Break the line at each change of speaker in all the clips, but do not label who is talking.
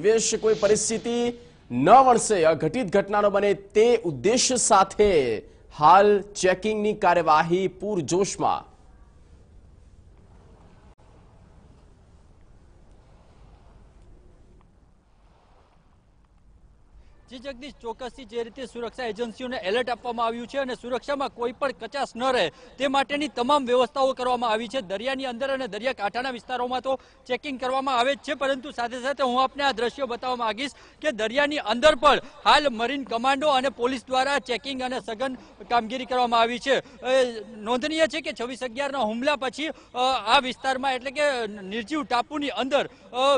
દિવેશ, કોઈ પરિસ્થિતિ ન વણસે, અઘટિત ઘટનાનો બને તે ઉદ્દેશ્ય સાથે હાલ ચેકિંગની કાર્યવાહી પૂરજોશમાં।
जगदीश ચોક્કસથી જે રીતે સુરક્ષા એજન્સીઓને એલર્ટ આપવામાં આવ્યું છે અને સુરક્ષામાં કોઈ પણ કચાશ ન રહે તે માટેની તમામ વ્યવસ્થાઓ કરવામાં આવી છે। દરિયાની અંદર અને દરિયાકાંઠાના વિસ્તારોમાં તો ચેકિંગ કરવામાં આવે જ છે, પરંતુ સાથે સાથે હું આપને આ દ્રશ્યો બતાવવા માંગીશ કે દરિયાની અંદર પણ હાલ મરીન કમાન્ડો અને પોલીસ દ્વારા ચેકિંગ અને સઘન કામગીરી કરવામાં આવી છે। નોંધનીય છે કે 26/11ના હુમલા પછી આ વિસ્તારમાં એટલે કે નિર્જીવ ટાપુની અંદર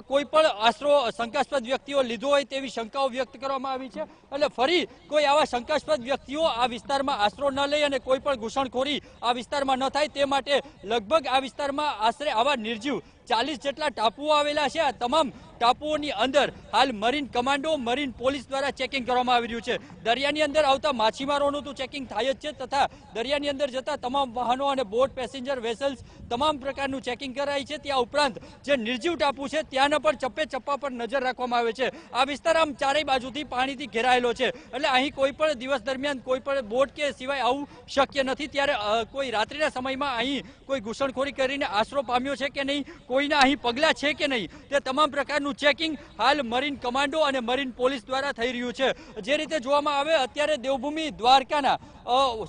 કોઈ પણ આશરો શંકાસ્પદ વ્યક્તિઓ લીધો હોય તેવી શંકાઓ વ્યક્ત કરવામાં આવી છે। એટલે ફરી કોઈ આવા શંકાસ્પદ વ્યક્તિઓ આ વિસ્તારમાં આશરો ન લે અને કોઈ પણ ઘૂસણખોરી આ વિસ્તારમાં ન થાય તે માટે લગભગ આ વિસ્તારમાં આશરે આવા નિર્જીવ 40 જેટલા ટાપુઓ આવેલા છે। આ તમામ ટાપુઓની અંદર હાલ મરીન કમાન્ડો, મરીન પોલીસ દ્વારા ચેકિંગ કરવામાં આવી રહ્યું છે। દરિયાની અંદર આવતા માછીમારોનું તો ચેકિંગ થાય જ છે, તથા દરિયાની અંદર જતા તમામ વાહનો અને બોટ, પેસેન્જર વેસલ્સ તમામ પ્રકારનું ચેકિંગ કરાય છે। ત્યાં ઉપરાંત જે નિર્જીવ ટાપુ છે ત્યાંના પણ ચપ્પે ચપ્પા પર નજર રાખવામાં આવે છે। આ વિસ્તાર આમ ચારેય બાજુથી પાણીથી ઘેરાયેલો છે, એટલે અહીં કોઈ પણ દિવસ દરમિયાન કોઈ પણ બોટ કે સિવાય આવું શક્ય નથી। ત્યારે કોઈ રાત્રિના સમયમાં અહીં કોઈ ઘૂસણખોરી કરીને આશરો પામ્યો છે કે નહીં, કોઈના અહીં પગલા છે કે નહીં, તે તમામ પ્રકારનું ચેકિંગ હાલ મરીન કમાન્ડો અને મરીન પોલીસ દ્વારા થઈ રહ્યું છે। જે રીતે જોવામાં આવે અત્યારે દેવભૂમિ દ્વારકાના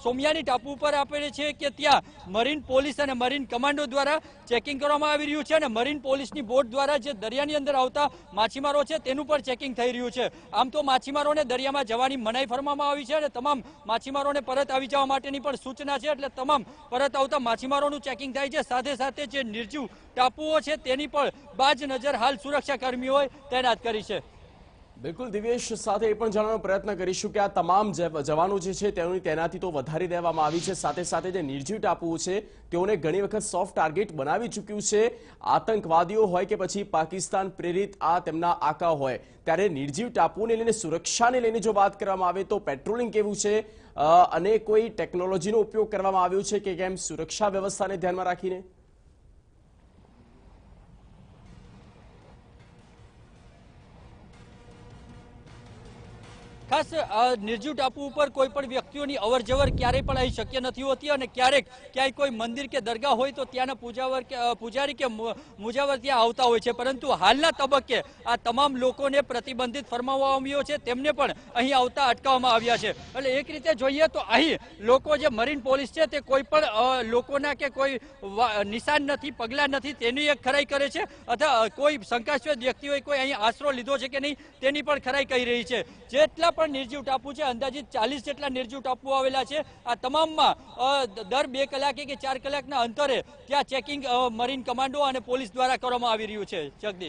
સોમિયાની ટાપુ ઉપર આપેલી છે કે ત્યાં મરીન પોલીસ અને મરીન કમાન્ડો દ્વારા ચેકિંગ કરવામાં આવી રહ્યું છે અને મરીન પોલીસની બોટ દ્વારા જે દરિયાની અંદર આવતા માછીમારો છે તેનું પણ ચેકિંગ થઈ રહ્યું છે। આમ તો માછીમારોને દરિયામાં જવાની મનાઈ ફરમાવવામાં આવી છે અને તમામ માછીમારોને પરત આવી જવા માટેની પણ સૂચના છે, એટલે તમામ પરત આવતા માછીમારોનું ચેકિંગ થાય છે। સાથે સાથે જે નિર્જીવ ટાપુઓ છે તેની પણ બાજ નજર હાલ સુરક્ષા કર્મીઓએ તૈનાત કરી છે।
બિલકુલ દિવેશ, સાથે એ પણ જાણવાનો પ્રયત્ન કરીશું કે આ તમામ જવાનો જે છે તેઓની તૈનાતી તો વધારી દેવામાં આવી છે, સાથે સાથે જે નિર્જીવ ટાપુઓ છે તેઓને ઘણી વખત સોફ્ટ ટાર્ગેટ બનાવી ચૂક્યું છે। આતંકવાદીઓ હોય કે પછી પાકિસ્તાન પ્રેરિત આ તેમના આકા હોય, ત્યારે નિર્જીવ ટાપુને લઈને સુરક્ષાને લઈને જો વાત કરવામાં આવે તો પેટ્રોલિંગ કેવું છે અને કોઈ ટેકનોલોજીનો ઉપયોગ કરવામાં આવ્યો છે કે કેમ સુરક્ષા વ્યવસ્થાને ધ્યાનમાં રાખીને?
ખાસ નિર્જીવ ટાપુ ઉપર કોઈ પણ વ્યક્તિઓની અવરજવર ક્યારેય પણ અહીં શક્ય નથી હોતી અને ક્યાંય કોઈ મંદિર કે દરગાહ હોય તો ત્યાંના પૂજારી કે મુજાવર ત્યાં આવતા હોય છે, પરંતુ હાલના તબક્કે આ તમામ લોકોને પ્રતિબંધિત ફરમાવવામાં આવ્યો છે, તેમને પણ અહીં આવતા અટકાવવામાં આવ્યા છે। એટલે એક રીતે જોઈએ તો અહીં લોકો જે મરીન પોલીસ છે તે કોઈ પણ લોકોના કે કોઈ નિશાન નથી, પગલાં નથી તેની એક ખરાઈ કરે છે, અથવા કોઈ શંકાસ્પદ વ્યક્તિઓએ કોઈ અહીં આશરો લીધો છે કે નહીં તેની પણ ખરાઈ કહી રહી છે। જેટલા પણ નિર્જીવ ટાપુ છે, અંદાજિત 40 જેટલા નિર્જીવ ટાપુ આવેલા છે, આ તમામમાં દર 2 કલાકે કે 4 કલાકના અંતરે ત્યાં ચેકિંગ મરીન કમાન્ડો અને પોલીસ દ્વારા કરવામાં આવી રહ્યું છે। જગદીશ।